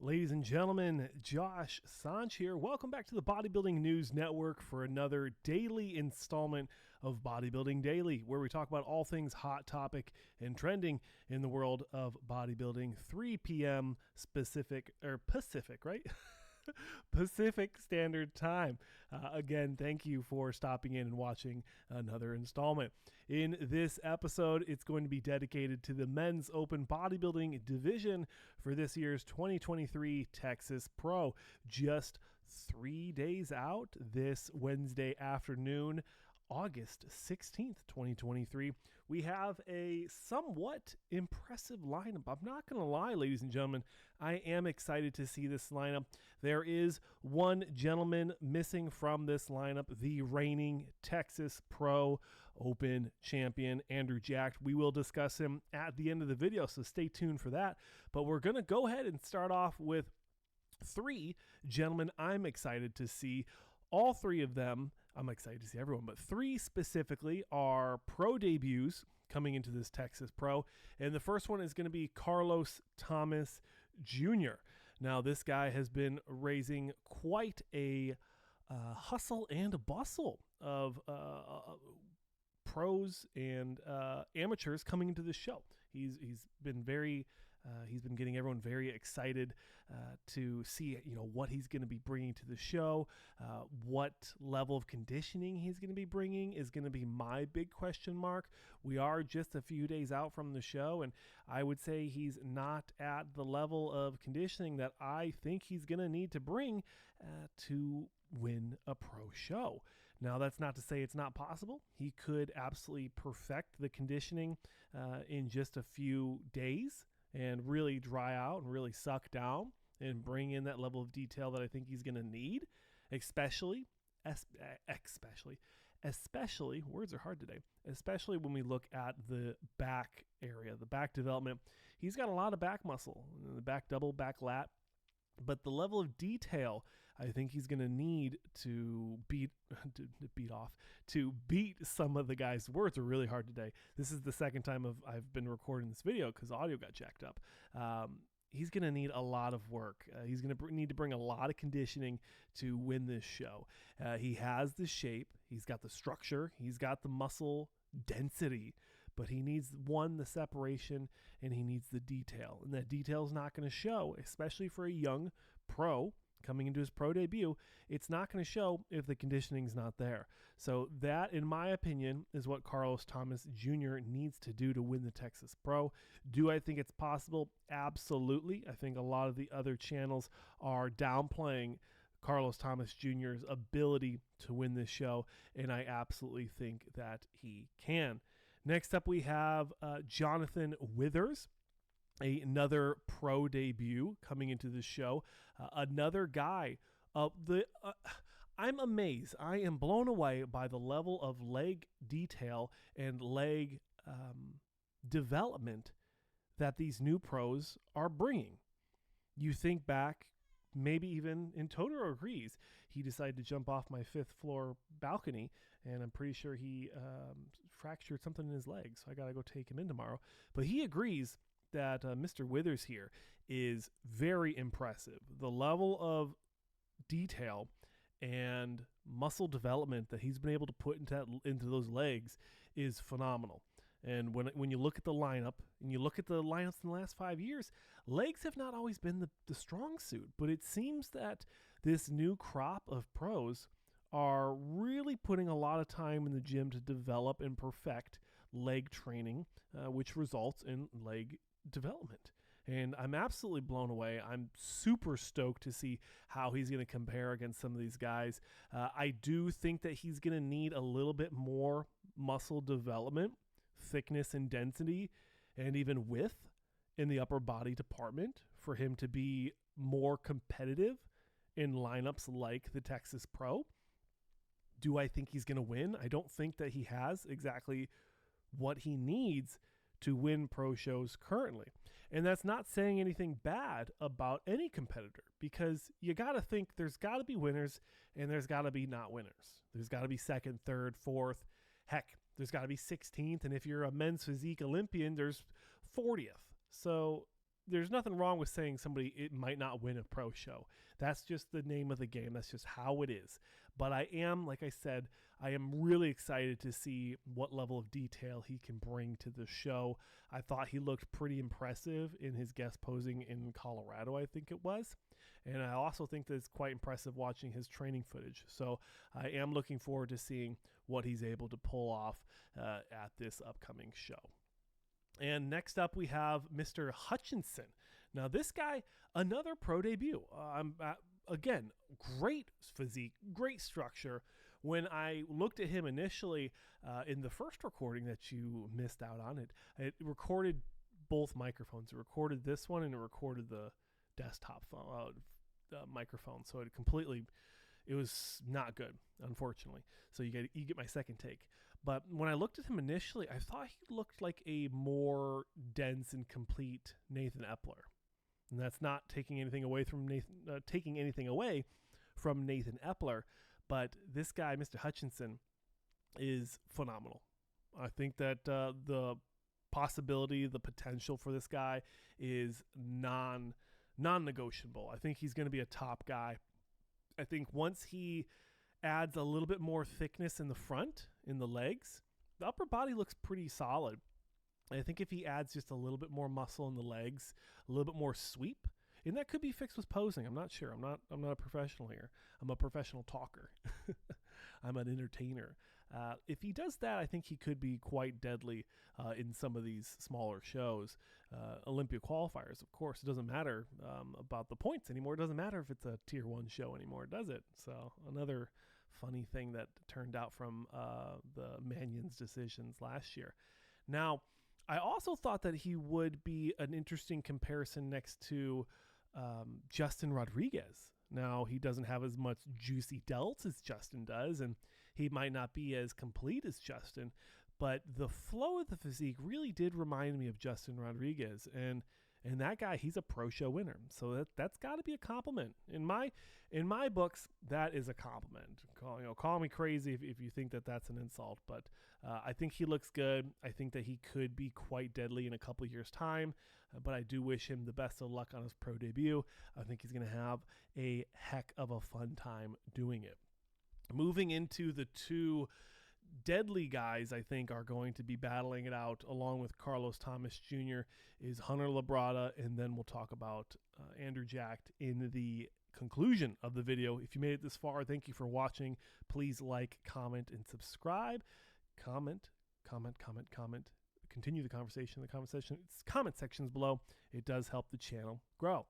Ladies and gentlemen, Josh Sanch here. Welcome back to the Bodybuilding News Network for another daily installment of Bodybuilding Daily, where we talk about all things hot topic and trending in the world of bodybuilding. 3 p.m. Pacific, right? Pacific Standard Time. Again, thank you for stopping in and watching another installment. In this episode, it's going to be dedicated to the men's open bodybuilding division for this year's 2023 Texas Pro. Just 3 days out this Wednesday afternoon, August 16th, 2023, we have a somewhat impressive lineup. I'm not going to lie, ladies and gentlemen, I am excited to see this lineup. There is one gentleman missing from this lineup, the reigning Texas Pro Open champion, Andrew Jack. We will discuss him at the end of the video, so stay tuned for that. But we're going to go ahead and start off with 3 gentlemen I'm excited to see. All 3 of them, I'm excited to see everyone, but 3 specifically are pro debuts coming into this Texas Pro. And the first one is going to be Carlos Thomas Jr. Now, this guy has been raising quite a hustle and bustle of pros and amateurs coming into the show. He's been getting everyone very excited to see what he's going to be bringing to the show. What level of conditioning he's going to be bringing is going to be my big question mark. We are just a few days out from the show, and I would say he's not at the level of conditioning that I think he's going to need to bring to win a pro show. Now, that's not to say it's not possible. He could absolutely perfect the conditioning in just a few days and really dry out and really suck down and bring in that level of detail that I think he's going to need, especially, words are hard today, especially when we look at the back area, the back development. He's got a lot of back muscle, the back double, back lat. But the level of detail I think he's going to need to beat some of the guys. Words are really hard today. This is the second time I've been recording this video because audio got jacked up. He's going to need a lot of work. He's going to need to bring a lot of conditioning to win this show. He has the shape. He's got the structure. He's got the muscle density, but he needs the separation, and he needs the detail, and that detail is not going to show, especially for a young pro coming into his pro debut. It's not going to show if the conditioning's not there. So that, in my opinion, is what Carlos Thomas Jr. needs to do to win the Texas Pro. Do I think it's possible? Absolutely. I think a lot of the other channels are downplaying Carlos Thomas Jr.'s ability to win this show, and I absolutely think that he can. Next up, we have Jonathan Withers, another pro debut coming into the show. Another guy. I'm amazed. I am blown away by the level of leg detail and leg development that these new pros are bringing. You think back, maybe even, and Totoro agrees, he decided to jump off my 5th floor balcony, and I'm pretty sure he fractured something in his leg, so I got to go take him in tomorrow. But he agrees that Mr. Withers here is very impressive. The level of detail and muscle development that he's been able to put into those legs is phenomenal. And when you look at the lineup, and you look at the lineups in the last 5 years, legs have not always been the strong suit. But it seems that this new crop of pros are really putting a lot of time in the gym to develop and perfect leg training, which results in leg development. And I'm absolutely blown away. I'm super stoked to see how he's going to compare against some of these guys. I do think that he's going to need a little bit more muscle development, thickness and density, and even width in the upper body department for him to be more competitive in lineups like the Texas Pro. Do I think he's going to win? I don't think that he has exactly what he needs to win pro shows currently. And that's not saying anything bad about any competitor, because you got to think there's got to be winners and there's got to be not winners. There's got to be second, third, fourth. Heck, there's got to be 16th. And if you're a men's physique Olympian, there's 40th. So there's nothing wrong with saying somebody it might not win a pro show. That's just the name of the game. That's just how it is. But I am, like I said, I am really excited to see what level of detail he can bring to the show. I thought he looked pretty impressive in his guest posing in Colorado, I think it was. And I also think that it's quite impressive watching his training footage. So I am looking forward to seeing what he's able to pull off at this upcoming show. And next up, we have Mr. Hutchinson. Now, this guy, another pro debut. Again, great physique, great structure. When I looked at him initially in the first recording that you missed out on, it recorded both microphones. It recorded this one and it recorded the desktop phone, microphone. So it was not good, unfortunately. So you get my second take. But when I looked at him initially, I thought he looked like a more dense and complete Nathan Epler. And that's not taking anything away from Nathan Epler, but this guy, Mr. Hutchinson, is phenomenal. I think that the possibility, the potential for this guy is non-negotiable. I think he's going to be a top guy. I think once he adds a little bit more thickness in the front, in the legs, the upper body looks pretty solid. I think if he adds just a little bit more muscle in the legs, a little bit more sweep, and that could be fixed with posing. I'm not sure. I'm not a professional here. I'm a professional talker. I'm an entertainer. If he does that, I think he could be quite deadly in some of these smaller shows. Olympia qualifiers, of course. It doesn't matter about the points anymore. It doesn't matter if it's a tier 1 show anymore, does it? So another funny thing that turned out from the Mannion's decisions last year. Now, I also thought that he would be an interesting comparison next to Justin Rodriguez. Now, he doesn't have as much juicy delts as Justin does, and he might not be as complete as Justin, but the flow of the physique really did remind me of Justin Rodriguez, and that guy, he's a pro show winner, so that's got to be a compliment. In my books, that is a compliment. Call me crazy if you think that that's an insult, but I think he looks good. I think that he could be quite deadly in a couple years' time, but I do wish him the best of luck on his pro debut. I think he's going to have a heck of a fun time doing it. Moving into the two deadly guys I think are going to be battling it out along with Carlos Thomas Jr. is Hunter Labrada, and then we'll talk about Andrew Jacked in the conclusion of the video. If you made it this far, thank you for watching. Please like, comment, and subscribe. Comment. Continue the conversation in the comment sections below. It does help the channel grow.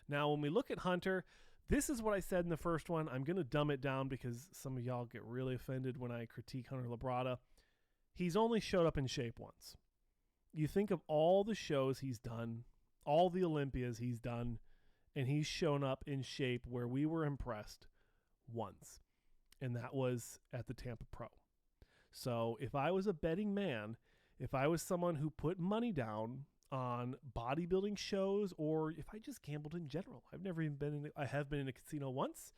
Now, when we look at Hunter, this is what I said in the first one. I'm going to dumb it down because some of y'all get really offended when I critique Hunter Labrada. He's only showed up in shape once. You think of all the shows he's done, all the Olympias he's done, and he's shown up in shape where we were impressed once. And that was at the Tampa Pro. So if I was a betting man, if I was someone who put money down on bodybuilding shows, or if I just gambled in general, I have been in a casino once,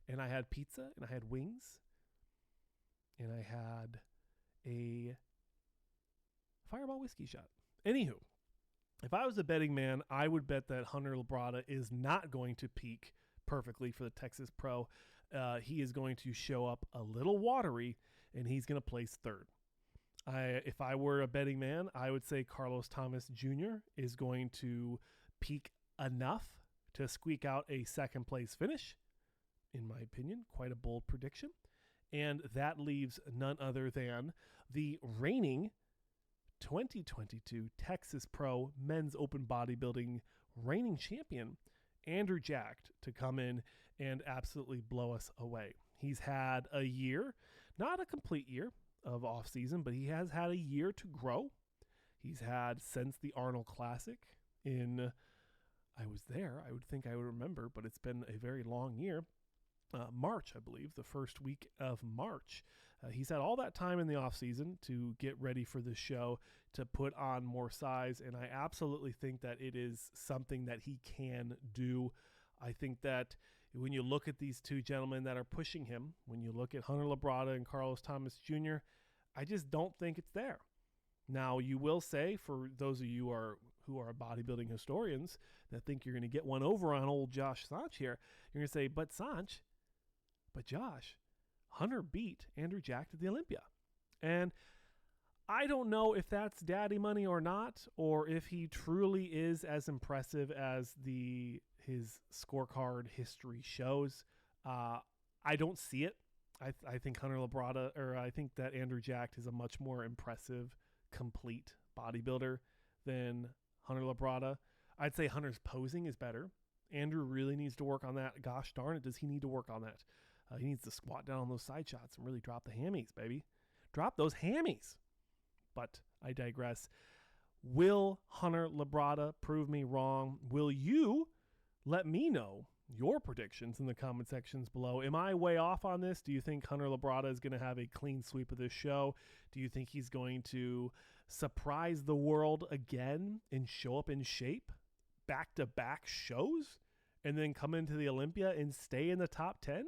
and I had pizza, and I had wings, and I had a Fireball whiskey shot. Anywho, if I was a betting man, I would bet that Hunter Labrada is not going to peak perfectly for the Texas Pro. He is going to show up a little watery, and he's going to place third. If I were a betting man, I would say Carlos Thomas Jr. is going to peak enough to squeak out a second place finish. In my opinion, quite a bold prediction. And that leaves none other than the reigning 2022 Texas Pro Men's Open Bodybuilding reigning champion, Andrew Jacked, to come in and absolutely blow us away. He's had a year, not a complete year of off season, but he has had a year to grow. He's had since the Arnold Classic I was there, I would think I would remember, but it's been a very long year. March, I believe, the first week of March. He's had all that time in the off season to get ready for the show, to put on more size, and I absolutely think that it is something that he can do. I think that when you look at these two gentlemen that are pushing him, when you look at Hunter Labrada and Carlos Thomas Jr., I just don't think it's there. Now, you will say, for those of you who are bodybuilding historians that think you're going to get one over on old Josh Sanch here, you're going to say, but Josh, Hunter beat Andrew Jack to the Olympia. And I don't know if that's daddy money or not, or if he truly is as impressive as his scorecard history shows. I don't see it. I think I think that Andrew Jack is a much more impressive, complete bodybuilder than Hunter Labrada. I'd say Hunter's posing is better. Andrew really needs to work on that. Gosh darn it, does he need to work on that? He needs to squat down on those side shots and really drop the hammies, baby. Drop those hammies. But I digress. Will Hunter Labrada prove me wrong? Will you let me know your predictions in the comment sections below? Am I way off on this? Do you think Hunter Labrada is going to have a clean sweep of this show? Do you think he's going to surprise the world again and show up in shape back-to-back shows and then come into the Olympia and stay in the top 10?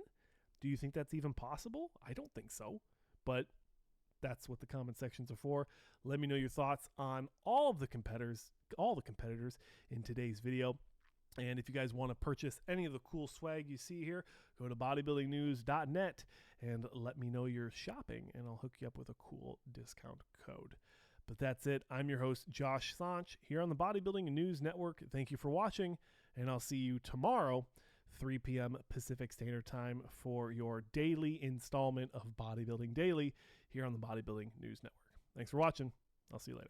Do you think that's even possible? I don't think so, but that's what the comment sections are for. Let me know your thoughts on all the competitors in today's video. And if you guys want to purchase any of the cool swag you see here, go to bodybuildingnews.net and let me know you're shopping, and I'll hook you up with a cool discount code. But that's it. I'm your host, Josh Sanch, here on the Bodybuilding News Network. Thank you for watching, and I'll see you tomorrow, 3 p.m. Pacific Standard Time, for your daily installment of Bodybuilding Daily here on the Bodybuilding News Network. Thanks for watching. I'll see you later.